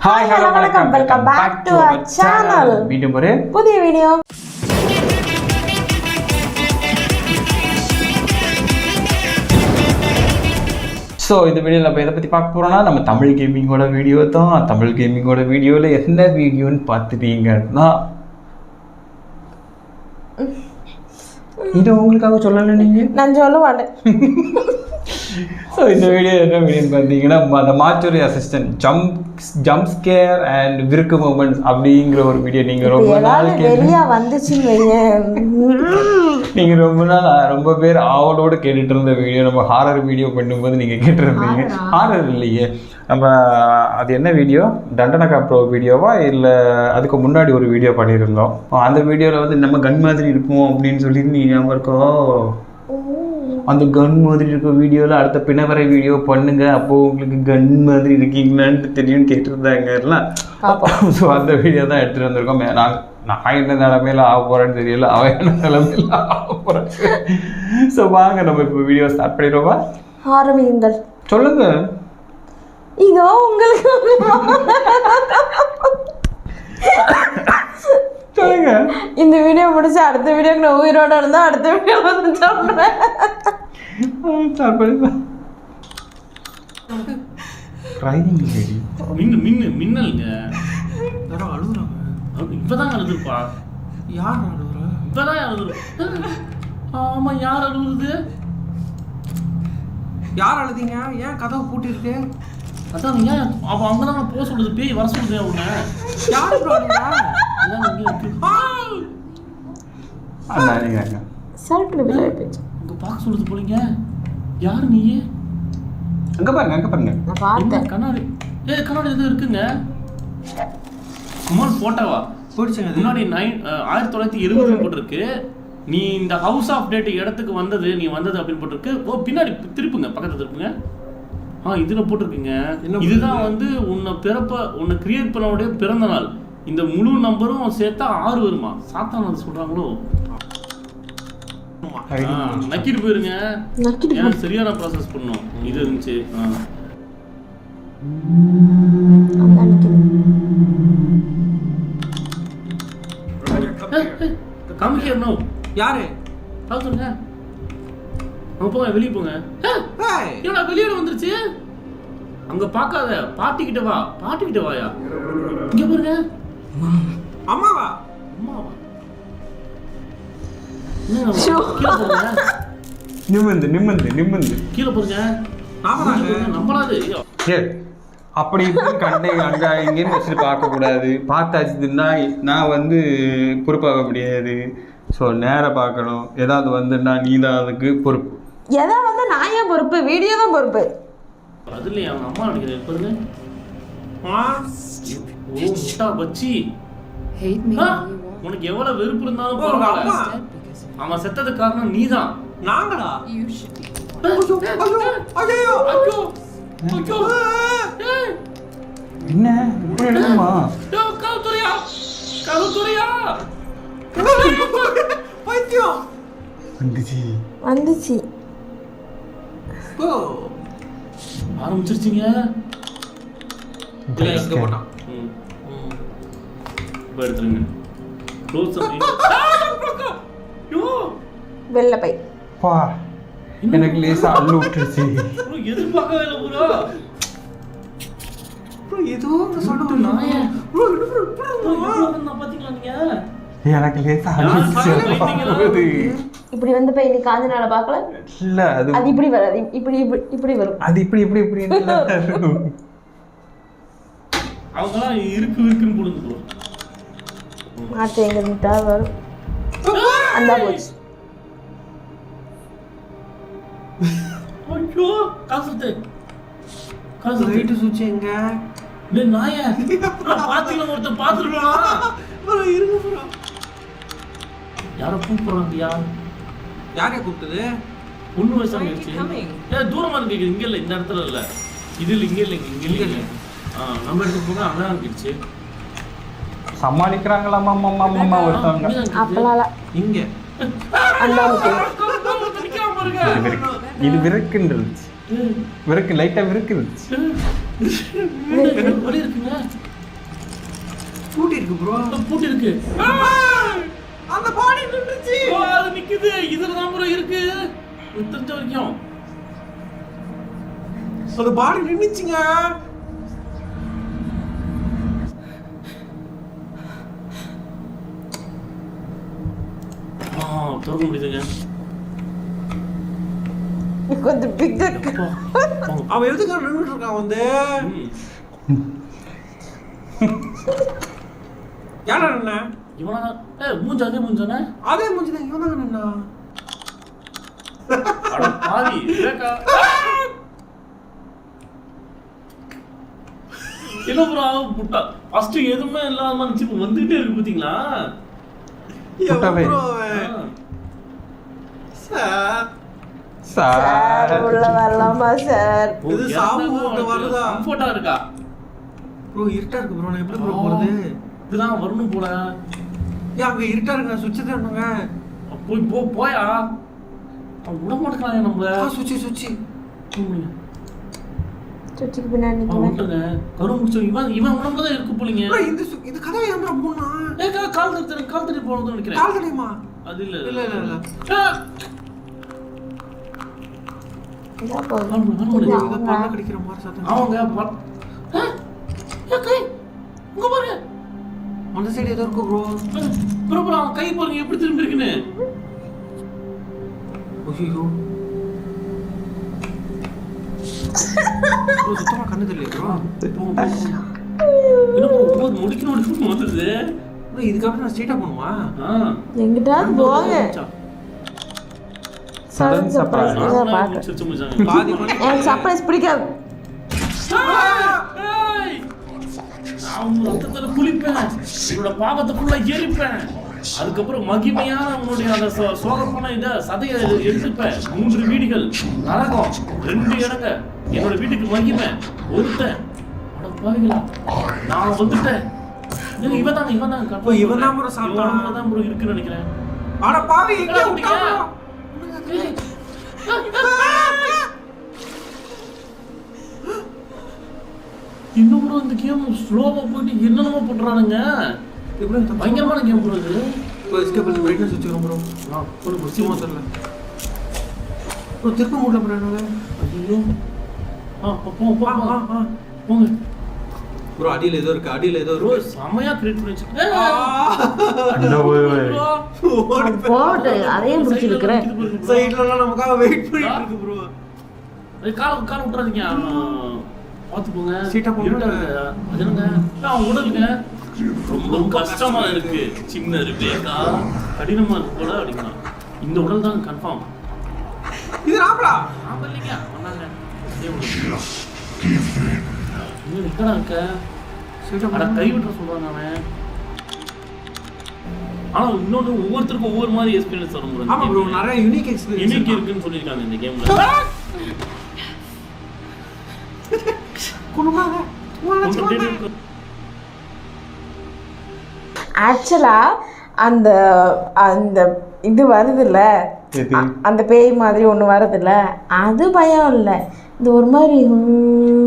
Hi, hello, welcome back to our channel. மீண்டும் ஒரு புதிய வீடியோ. ஸோ இந்த வீடியோவில் நம்ம எதை பற்றி பார்க்க போகிறோம்னா நம்ம தமிழ் கேமிங்கோட வீடியோ தான். தமிழ் கேமிங்கோட வீடியோவில் என்ன வீடியோன்னு பார்த்துட்டீங்கன்னா இது உங்களுக்காக சொல்லலை நீங்கள், நான் சொல்ல மாட்டேன். ஸோ இந்த வீடியோ என்ன வீடியோன்னு பார்த்தீங்கன்னா அந்த maturity assistant jump scare and விருக்கு மூமெண்ட்ஸ் அப்படிங்கிற ஒரு வீடியோ. நீங்கள் ரொம்ப நாள் வெளியா வந்துச்சுன்னு நீங்கள் ரொம்ப பேர் ஆவலோடு கேட்டுட்டு இருந்த வீடியோ. நம்ம ஹாரர் வீடியோ பண்ணும்போது நீங்கள் கேட்டுருந்தீங்க. ஹாரர் இல்லையே, நம்ம அது என்ன வீடியோ, தண்டனக்கா ப்ரோ வீடியோவா இல்லை அதுக்கு முன்னாடி ஒரு வீடியோ பண்ணியிருந்தோம். அந்த வீடியோவில் வந்து நம்ம கன் மாதிரி இருக்கும் அப்படின்னு சொல்லிட்டு நீ ஞாபகம் இருக்கோ, அந்த கன் மாதிரி இருக்க வீடியோவில் அடுத்த பிணவரை வீடியோ பண்ணுங்க, அப்போது உங்களுக்கு கன் மாதிரி இருக்கீங்களான்ட்டு தெரியும்னு கேட்டிருந்தாங்க எல்லாம். ஸோ அந்த வீடியோ தான் எடுத்துகிட்டு வந்திருக்கோம். நான் என்ன நிலமையில ஆக போகிறேன்னு தெரியல, அவன் என்ன நிலமையில ஆக போகிறேன். ஸோ வாங்க நம்ம இப்போ வீடியோ ஸ்டார்ட் பண்ணிடுவோமா? ஆரம்பியுங்கள். சொல்லுங்க. இதோ உங்களுக்கு சொல்லுங்க. இந்த வீடியோ முடிச்சு அடுத்த வீடியோக்கு நான் உயிரோட இருந்தா அடுத்த வீடியோ வந்து சொல்றேன். மின்னலுங்க யாரோ அழுகுறாங்க. இப்பதான் அழுதுருப்பா. யார் அழுகுறா? இப்பதான் அழுகுற. ஆமா, யார் அழுகுறது? யார் அழுதிங்க? ஏன் கதவு பூட்டிருக்கு? அதான் ஏன் அவ அங்கதான் போக சொல்லுது, பேய் வர சொல்லுது. அவங்க யாரு ப்ராப்ளம்? சரக்கு விளையாட போச்சு. அங்க பார்க்க சொல்லுது போலீங்க. யாரு நீ? அங்க பாருங்க, அங்க பாருங்க. நான் பார்த்தேன். கண்ணாடி கண்ணாடி எதுவும் இருக்குங்க. சும்மா போட்டாவா போயிடுச்சுங்க. முன்னாடி 1970 போட்டிருக்கு. நீ இந்த ஹவுஸ் ஆஃப் டேட் இடத்துக்கு வந்தது, நீ வந்தது அப்படின்னு போட்டிருக்கு. ஓ, பின்னாடி திருப்புங்க, பக்கத்துல திருப்புங்க. இதுல போட்டிருக்குங்க. இதுதான் வந்து உன்னை கிரியேட் பண்ணவுடைய பிறந்த நாள். இந்த முழு நம்பரும் சேர்த்தா 6 வருமா? சாத்தான் அது சொல்றாங்களோ. நக்கிட்டு போயிருங்க, ஏன்னா சரியான ப்ராசஸ் பண்ணும். இது இருந்துச்சு. காமிக்கோ. யாரு? சொல்லுங்க. போங்க, வெளியே போங்க. ஏன்னா வெளியோட வந்துருச்சு. அங்க பாக்காத, பாட்டிக்கிட்ட வா. பாட்டிக்கிட்ட வாயா. இங்க பாருங்க. அம்மாவா? அம்மாவா? நிம்மந்து கீழே பாருங்க. நம்பலாது. அப்படி கண்டை அங்க இங்கேன்னு வச்சுட்டு பார்க்கக்கூடாது. பார்த்தாச்சுன்னா நான் வந்து பொறுப்பாக முடியாது. ஸோ நேராக பார்க்கணும். ஏதாவது வந்துன்னா நீ தான் அதுக்கு பொறுப்பு. எதாவது வந்து நான் ஏன் பொறுப்பு? வீடியோ தான் பொறுப்பு. அதுல அவங்க அம்மா நினைக்கிறேன் பாருங்க. முட்டா பச்சி, உனக்கு எவ்வளவு வெறுப்பு இருந்தாலும் பரவாயில்ல, அவன் செத்ததுக்கு காரணம் நீதான். நாங்களா? என்ன இப்படி எழுதுமா? பைத்தியம் வந்துச்சு. ஆரம்பிச்சிருச்சிங்க. எடுத்துருங்க. வெள்ள பை. எனக்கு லேசா அள்ளு விட்டுருச்சு. எதிர்பார்க்கவே இல்லை ப்ரோ. ஏதோ சொல்லிட்டு நாய பாத்தீங்களா நீங்க? எனக்கு லேசா அள்ளு. இப்படி வந்து போய் நீ காஞ்சனால பார்க்கல. இல்ல, அது இப்படி வராது. இப்படி வரும். அது இப்படி அவங்கலாம் இருக்குன்னு போடுது ப்ரோ. மாட்டு எங்க நிட்டா வரும். அந்த போச்சு. ஐயோ, காசுது. ரைட் சுவிட்ச் எங்க? டேய் நாயே, பாத்தீங்களா? ஒருத்தன் பாத்துறான் ப்ரோ. இருங்க ப்ரோ. யாரோ கூப்பிடுறாங்கயா. யாரை கூப்பிட்டது? பொண்ணு வயசா இருந்துச்சு. தூரமா இருக்கு. இங்க இல்ல, இந்த இடத்துல இல்ல. இது இல்ல, இங்க இல்ல, இங்க இல்ல. நம்ம எடுத்து போனா அங்கதான் இருந்துச்சு. சமாளிக்கிறாங்களா மாமா ஒருத்தவங்க. அப்பலால இங்க அந்த இது விரக்குன்றது. விரக்கு லைட்டா விரக்குது. வலி இருக்குங்க. பூட்டி இருக்கு ப்ரோ. பூட்டி இருக்கு. அந்த பாடி நின்னுச்சு. அது நிக்குது. இதுல தான் ப்ரோ இருக்கு. தெரிஞ்ச வரைக்கும் அந்த பாடி நின்னுச்சுங்க. திறக்க முடியுதுங்க. கொஞ்சம் பிக் அவன் எதுக்கு நின்னுட்டு இருக்கான் வந்து? யாரா நின்னா? இவனா? மூஞ்சாதே மூஞ்சானே? அதே மூஞ்சிதான் இவன் தான் நின்னா. அட பாவி விவேகா. என்ன ப்ரோ புட்டா ஃபர்ஸ்ட் எதுவுமே இல்லாம நிச்சு வந்துட்டே இருக்கு பாத்தீங்களா? புட்டாவே. சார் உள்ள வரலாமா சார்? இது சாவுட்ட வருதா? கம்ஃபர்ட்டா இருக்கா? ப்ரோ இருட்டா இருக்கு ப்ரோ. நான் எப்படி ப்ரோ போறது? இதுதான் வரணும் போல. அங்க இருட்டா இருக்கு. நான் சுவிட்ச் தானுங்க. போய் போயா. அவன் விட மாட்டேங்கிறாங்க நம்மள. சுவிட்ச் சுவிட்சுக்கு பின்னாடி நிக்கிறேன். கரு முடிச்சு இவன் உடம்புல தான் இருக்கு போலீங்க. இது கதவை ஏன்டா மூணா? கால் தட்டி போறதுன்னு நினைக்கிறேன். கால் தடிமா? அது இல்ல இல்ல இல்ல இல்ல. இதா போகுது. இது பல்ல கடிக்கிற மாதிரி சத்தம். அவங்க கை உங்க பாருங்க. அந்த சைடு ஏதோ இருக்கு ப்ரோ. ப்ரோ அவன் கை பாருங்க எப்படி திரும்பி இருக்குன்னு. ஐயோ சுத்தமா கண்ணு தெரியல ப்ரோ. என்ன ப்ரோ முடிக்கணும் வந்துருது. ப்ரோ இதுக்கப்புறம் நான் ஸ்ட்ரைட்டா போணுமா? எங்கிட்டாவது போங்க. Sudden surprise. பாதி மணி எனக்கு சர்ப்ரைஸ் பிடிக்காது. நான் ரத்தத்துல குளிப்பேன். என்னோட பாவத்தை ஃபுல்லா எரிப்பேன். அதுக்கப்புறம் மகிமையான உன்னுடைய அந்த சோகமான இதை சதையை எடுத்துப்பேன். 3 வீடுகள் நரகம், 2 இடங்க. என்னோட வீட்டுக்கு மகிமை ஒருத்தன். அட பாவிகளா நான் வந்துட்டேன். இவன் தான் ப்ரோ சாப்பிட்டான். தான் ப்ரோ இருக்குன்னு நினைக்கிறேன். அட பாவி எங்க விட்டா? இன்னும் ப்ரோ இந்த கேம் ஸ்லோவா போயிட்டு என்னென்னமோ பண்றானுங்க. எப்படி பயங்கரமான கேம் ப்ரோ இது. ப்ரோ எஸ்கேப் பிரைட்னஸ் வச்சுக்கிறோம் ப்ரோ. ஒரு முக்கியமா தெரியல ப்ரோ. திருப்ப முடியல ப்ரோ என்னால. ஐயோ போங்க ப்ரோ. அடியில ஏதோ இருக்கு. அடியில ஏதோ ப்ரோ இருக்கு. செமையா கிரியேட் பண்ணி போட்டு அதையும் பிடிச்சிருக்கிறேன். சைடுல நமக்காக வெயிட் பண்ணிட்டு இருக்கு ப்ரோ. கால் விட்டுறாதீங்க. பாத்துக்கோங்க. சீட்டா போடுங்க. அது என்னங்க அவன் உடலுங்க ரொம்ப கஷ்டமா இருக்கு. சின்ன ரிபேக்கா கடினமா இருக்கு போல அப்படின்னா இந்த உடல் தான் கன்ஃபார்ம். இது நாப்பலா ஆமா இல்லைங்க வந்தாங்க. இன்னும் நிக்கடா இருக்க. அட கை விட்டுற சொல்றாங்க அவன். ஆனா இன்னொன்று ஒவ்வொருத்தருக்கும் ஒவ்வொரு மாதிரி எக்ஸ்பீரியன்ஸ் வரும் ப்ரோ. ஆமா ப்ரோ நிறைய யூனிக் எக்ஸ்பீரியன்ஸ் இருக்குன்னு சொல்லியிருக்காங்க இந்த கேம்ல. ஆக்சுவலா அந்த அந்த இது வருதுல்ல, அந்த பேய் மாதிரி ஒண்ணு வருதுல்ல, அது பயம் இல்ல. இந்த ஒரு மாதிரி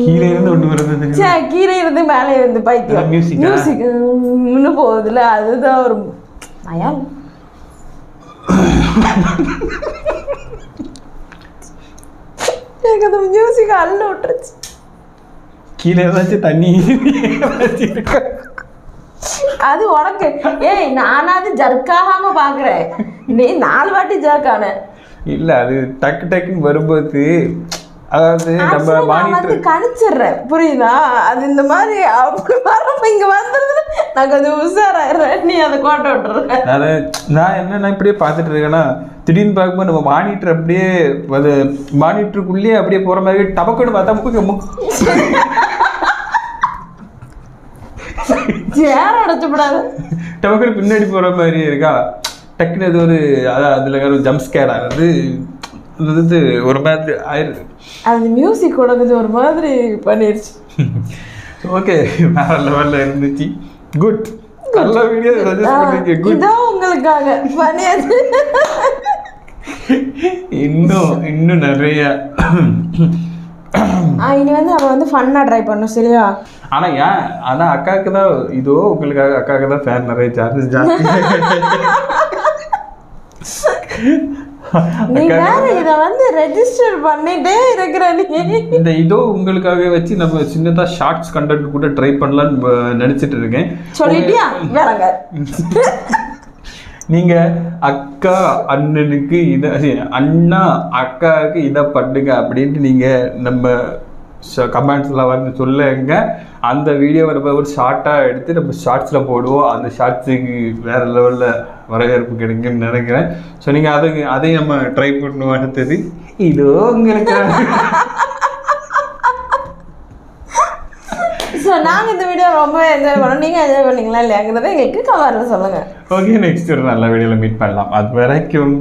கீழே இருந்து ஒண்ணு வருது. கீழே இருந்து மேலே இருந்து பைத்தியம் மியூசிக் போகுதுல, அதுதான் ஒரு பயம். எனக்கு அந்த மியூசிக் அள்ள விட்டுருச்சு. கீழே ஏதாச்சும் தண்ணி அது உனக்கு. ஏய் நானாவது ஜர்க்காகாம பாக்குறேன், நீ 4 வாட்டி ஜர்க்கான. இல்ல அது டக்கு டக்குன்னு வரும்போது, அதாவது நம்ம வந்து கணிச்சிடுறேன், புரியுதா? அது இந்த மாதிரி அப்படி வரப்ப இங்க வந்துருது, நான் கொஞ்சம் உஷாராயிடுறேன், நீ அதை கோட்டை விட்டுறேன். நான் என்ன இப்படியே பார்த்துட்டு இருக்கேன்னா, திடீர்னு பார்க்கும்போது நம்ம மானிட்டர் அப்படியே அது மானிட்டருக்குள்ளேயே அப்படியே போற மாதிரி டபக்குன்னு பார்த்தா சேர அடைச்சப்படாது, டபக்குன்னு பின்னாடி போற மாதிரி இருக்கா. டக்குன்னு அது ஒரு அதான் அதுல ஒரு ஜம்ப் ஸ்கேர் ஆகுது. இது ஒரு மாதிரி ஆயிடுது. அது மியூசிக் உடனே ஒரு மாதிரி பண்ணிருச்சு. ஓகே, வேற லெவல்ல இருந்துச்சு. குட், நல்ல வீடியோ சஜஸ்ட் பண்ணீங்க. குட், இதோ உங்களுக்காக பண்ணியாச்சு. இன்னும் நிறைய இனி வந்து நம்ம வந்து ஃபன்னா ட்ரை பண்ணோம், சரியா? ஆனால் ஏன் ஆனால் அக்காவுக்கு தான் இதோ உங்களுக்காக அக்காவுக்கு தான் ஃபேன் நிறைய சார்ஜஸ் ஜாஸ்தி. நீ வேற இதை வந்து ரெஜிஸ்டர் பண்ணிட்டே இருக்கிற நீ. இந்த இதோ உங்களுக்காக வச்சு நம்ம சின்னதா ஷார்ட்ஸ் கண்டென்ட் கூட ட்ரை பண்ணலான்னு நினைச்சிட்டு இருக்கேன். சொல்லிட்டியா வேறங்க. நீங்க அக்கா அண்ணனுக்கு இதை, அண்ணா அக்காவுக்கு இதை பண்ணுங்க அப்படின்ட்டு நீங்க நம்ம கமெண்ட்ஸ்ல வந்து சொல்லுங்க. அந்த வீடியோவை நம்ம ஒரு ஷார்ட்டாக எடுத்து நம்ம ஷார்ட்ஸில் போடுவோம். அந்த ஷார்ட்ஸுக்கு வேறு லெவலில் வரவேற்பு கிடைக்கும்னு நினைக்கிறேன். ஸோ நீங்கள் அதையும் நம்ம ட்ரை பண்ணுவோம். அடுத்தது இதோ உங்களுக்கு. ஸோ நாங்கள் இந்த வீடியோ ரொம்ப என்ஜாய் பண்ணோம். நீங்கள் என்ஜாய் பண்ணீங்களா இல்லையாங்கிறத எங்களுக்கு கமெண்ட்ல சொல்லுங்கள். ஓகே, நெக்ஸ்ட் ஒரு நல்ல வீடியோவில் மீட் பண்ணலாம். அது வரைக்கும்